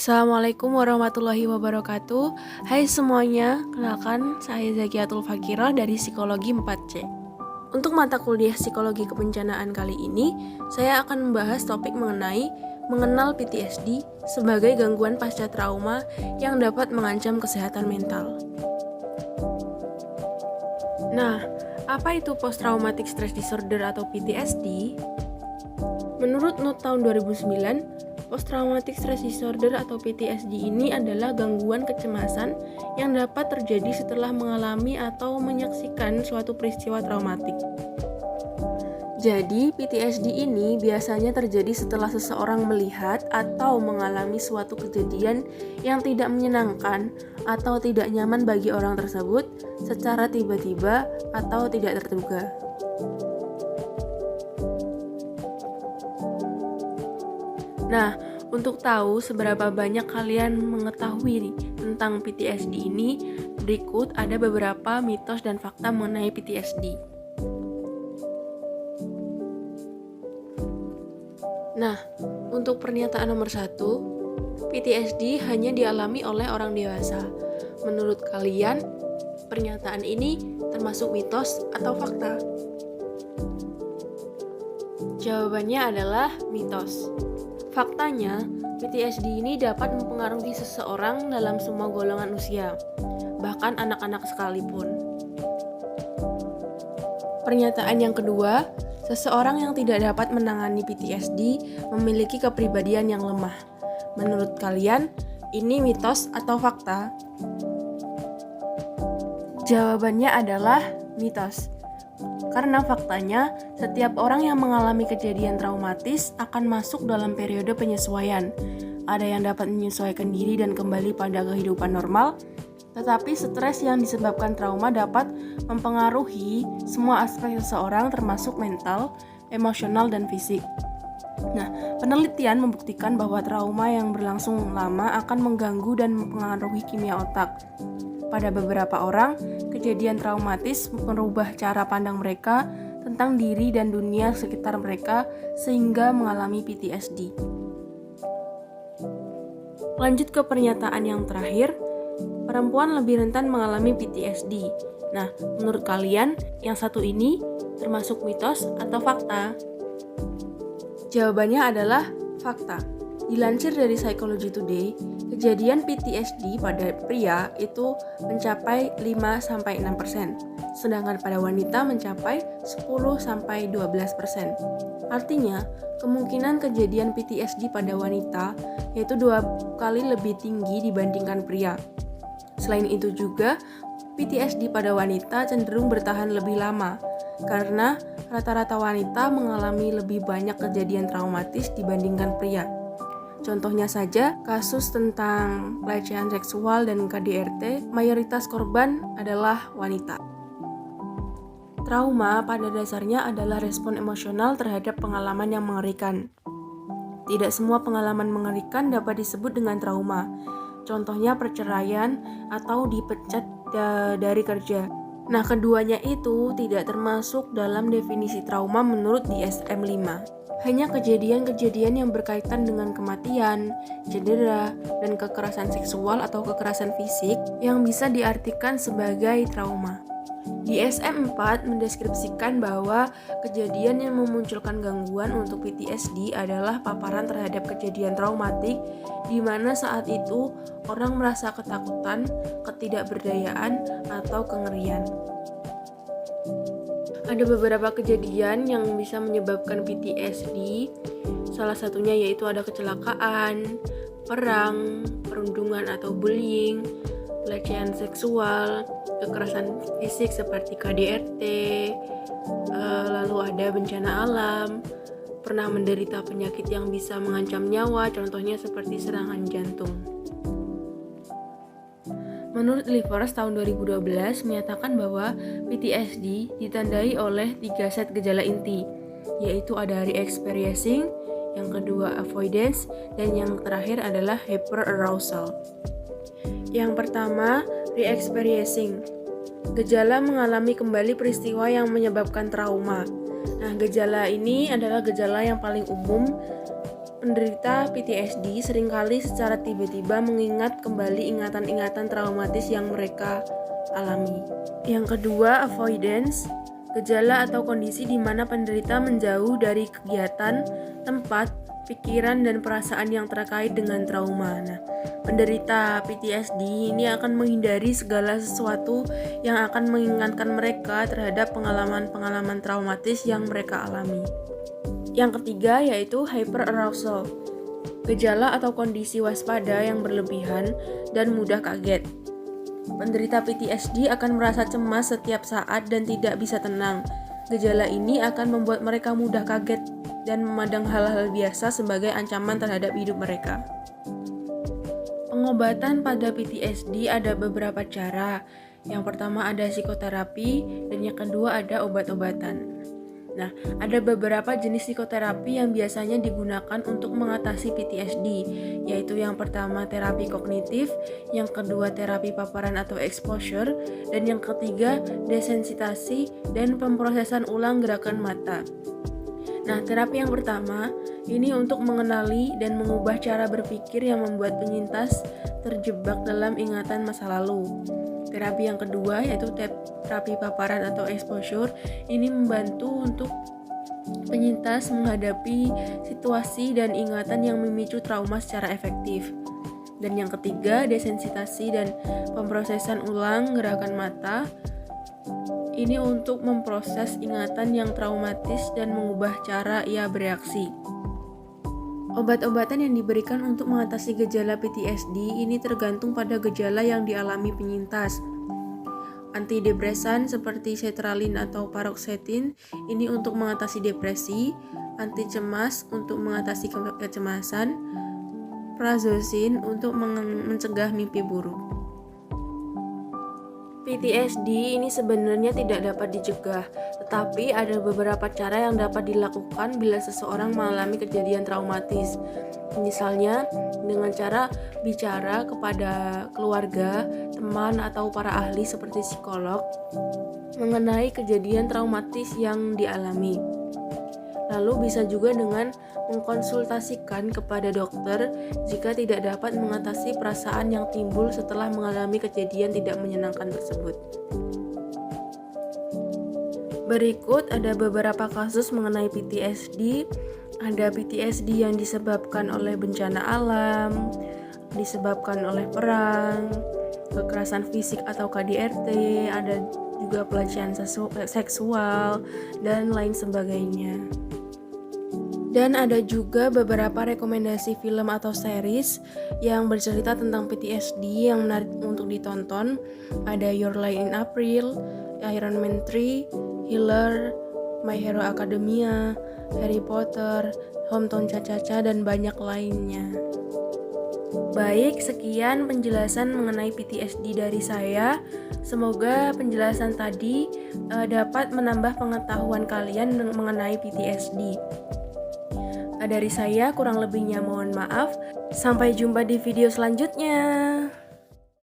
Assalamualaikum warahmatullahi wabarakatuh. Hai semuanya, kenalkan saya Zakiatul Fakirah dari Psikologi 4C. Untuk mata kuliah Psikologi Kebencanaan kali ini, saya akan membahas topik mengenai mengenal PTSD sebagai gangguan pasca trauma yang dapat mengancam kesehatan mental. Nah, apa itu Post Traumatic Stress Disorder atau PTSD? Menurut Note tahun 2009, Post Traumatic Stress Disorder atau PTSD ini adalah gangguan kecemasan yang dapat terjadi setelah mengalami atau menyaksikan suatu peristiwa traumatik. Jadi, PTSD ini biasanya terjadi setelah seseorang melihat atau mengalami suatu kejadian yang tidak menyenangkan atau tidak nyaman bagi orang tersebut secara tiba-tiba atau tidak terduga. Nah, untuk tahu seberapa banyak kalian mengetahui tentang PTSD ini, berikut ada beberapa mitos dan fakta mengenai PTSD. Nah, untuk pernyataan nomor 1, PTSD hanya dialami oleh orang dewasa. Menurut kalian, pernyataan ini termasuk mitos atau fakta? Jawabannya adalah mitos. Faktanya, PTSD ini dapat mempengaruhi seseorang dalam semua golongan usia, bahkan anak-anak sekalipun. Pernyataan yang kedua, seseorang yang tidak dapat menangani PTSD memiliki kepribadian yang lemah. Menurut kalian, ini mitos atau fakta? Jawabannya adalah mitos. Karena faktanya, setiap orang yang mengalami kejadian traumatis akan masuk dalam periode penyesuaian. Ada yang dapat menyesuaikan diri dan kembali pada kehidupan normal, tetapi stres yang disebabkan trauma dapat mempengaruhi semua aspek seseorang termasuk mental, emosional, dan fisik. Nah, penelitian membuktikan bahwa trauma yang berlangsung lama akan mengganggu dan mempengaruhi kimia otak. Pada beberapa orang, kejadian traumatis merubah cara pandang mereka tentang diri dan dunia sekitar mereka sehingga mengalami PTSD. Lanjut ke pernyataan yang terakhir, perempuan lebih rentan mengalami PTSD. Nah, menurut kalian, yang satu ini termasuk mitos atau fakta? Jawabannya adalah fakta. Dilansir dari Psychology Today, kejadian PTSD pada pria itu mencapai 5-6%, sedangkan pada wanita mencapai 10-12%. Artinya, kemungkinan kejadian PTSD pada wanita yaitu 2 kali lebih tinggi dibandingkan pria. Selain itu juga, PTSD pada wanita cenderung bertahan lebih lama, karena rata-rata wanita mengalami lebih banyak kejadian traumatis dibandingkan pria. Contohnya saja, kasus tentang pelecehan seksual dan KDRT, mayoritas korban adalah wanita. Trauma pada dasarnya adalah respon emosional terhadap pengalaman yang mengerikan. Tidak semua pengalaman mengerikan dapat disebut dengan trauma. Contohnya perceraian atau dipecat dari kerja. Nah, keduanya itu tidak termasuk dalam definisi trauma menurut DSM-5. Hanya kejadian-kejadian yang berkaitan dengan kematian, cedera, dan kekerasan seksual atau kekerasan fisik yang bisa diartikan sebagai trauma. DSM-4 mendeskripsikan bahwa kejadian yang memunculkan gangguan untuk PTSD adalah paparan terhadap kejadian traumatik di mana saat itu orang merasa ketakutan, ketidakberdayaan, atau kengerian. Ada beberapa kejadian yang bisa menyebabkan PTSD. Salah satunya yaitu ada kecelakaan, perang, perundungan atau bullying, pelecehan seksual, kekerasan fisik seperti KDRT, lalu ada bencana alam, pernah menderita penyakit yang bisa mengancam nyawa, contohnya seperti serangan jantung. Menurut Livers tahun 2012 menyatakan bahwa PTSD ditandai oleh 3 set gejala inti, yaitu ada re-experiencing, yang kedua avoidance, dan yang terakhir adalah hyperarousal. Yang pertama, re-experiencing. Gejala mengalami kembali peristiwa yang menyebabkan trauma. Nah, gejala ini adalah gejala yang paling umum Penderita PTSD seringkali secara tiba-tiba mengingat kembali ingatan-ingatan traumatis yang mereka alami. Yang kedua, avoidance, gejala atau kondisi di mana penderita menjauh dari kegiatan, tempat, pikiran, dan perasaan yang terkait dengan trauma. Nah, penderita PTSD ini akan menghindari segala sesuatu yang akan mengingatkan mereka terhadap pengalaman-pengalaman traumatis yang mereka alami. Yang ketiga yaitu hyperarousal, gejala atau kondisi waspada yang berlebihan dan mudah kaget. Penderita PTSD akan merasa cemas setiap saat dan tidak bisa tenang. Gejala ini akan membuat mereka mudah kaget dan memandang hal-hal biasa sebagai ancaman terhadap hidup mereka. Pengobatan pada PTSD ada beberapa cara. Yang pertama ada psikoterapi dan yang kedua ada obat-obatan. Nah, ada beberapa jenis psikoterapi yang biasanya digunakan untuk mengatasi PTSD, yaitu yang pertama terapi kognitif, yang kedua terapi paparan atau exposure, dan yang ketiga desensitasi dan pemrosesan ulang gerakan mata. Nah, terapi yang pertama ini untuk mengenali dan mengubah cara berpikir yang membuat penyintas terjebak dalam ingatan masa lalu. Terapi yang kedua yaitu terapi paparan atau exposure, ini membantu untuk penyintas menghadapi situasi dan ingatan yang memicu trauma secara efektif. Dan yang ketiga, desensitasi dan pemrosesan ulang gerakan mata, ini untuk memproses ingatan yang traumatis dan mengubah cara ia bereaksi. Obat-obatan yang diberikan untuk mengatasi gejala PTSD ini tergantung pada gejala yang dialami penyintas. Antidepresan seperti sertralin atau paroxetin ini untuk mengatasi depresi, anti cemas untuk mengatasi kecemasan, prazosin untuk mencegah mimpi buruk. PTSD ini sebenarnya tidak dapat dicegah, tetapi ada beberapa cara yang dapat dilakukan bila seseorang mengalami kejadian traumatis. Misalnya dengan cara bicara kepada keluarga, teman, atau para ahli seperti psikolog mengenai kejadian traumatis yang dialami. Lalu bisa juga dengan mengkonsultasikan kepada dokter jika tidak dapat mengatasi perasaan yang timbul setelah mengalami kejadian tidak menyenangkan tersebut. Berikut ada beberapa kasus mengenai PTSD. Ada PTSD yang disebabkan oleh bencana alam, disebabkan oleh perang, kekerasan fisik atau KDRT, ada juga pelecehan seksual, dan lain sebagainya. Dan ada juga beberapa rekomendasi film atau series yang bercerita tentang PTSD yang menarik untuk ditonton. Ada Your Lie in April, Iron Man 3, Healer, My Hero Academia, Harry Potter, Hometown Cha-Cha-Cha, dan banyak lainnya. Baik, sekian penjelasan mengenai PTSD dari saya. Semoga penjelasan tadi dapat menambah pengetahuan kalian mengenai PTSD. Dari saya kurang lebihnya mohon maaf. Sampai jumpa di video selanjutnya.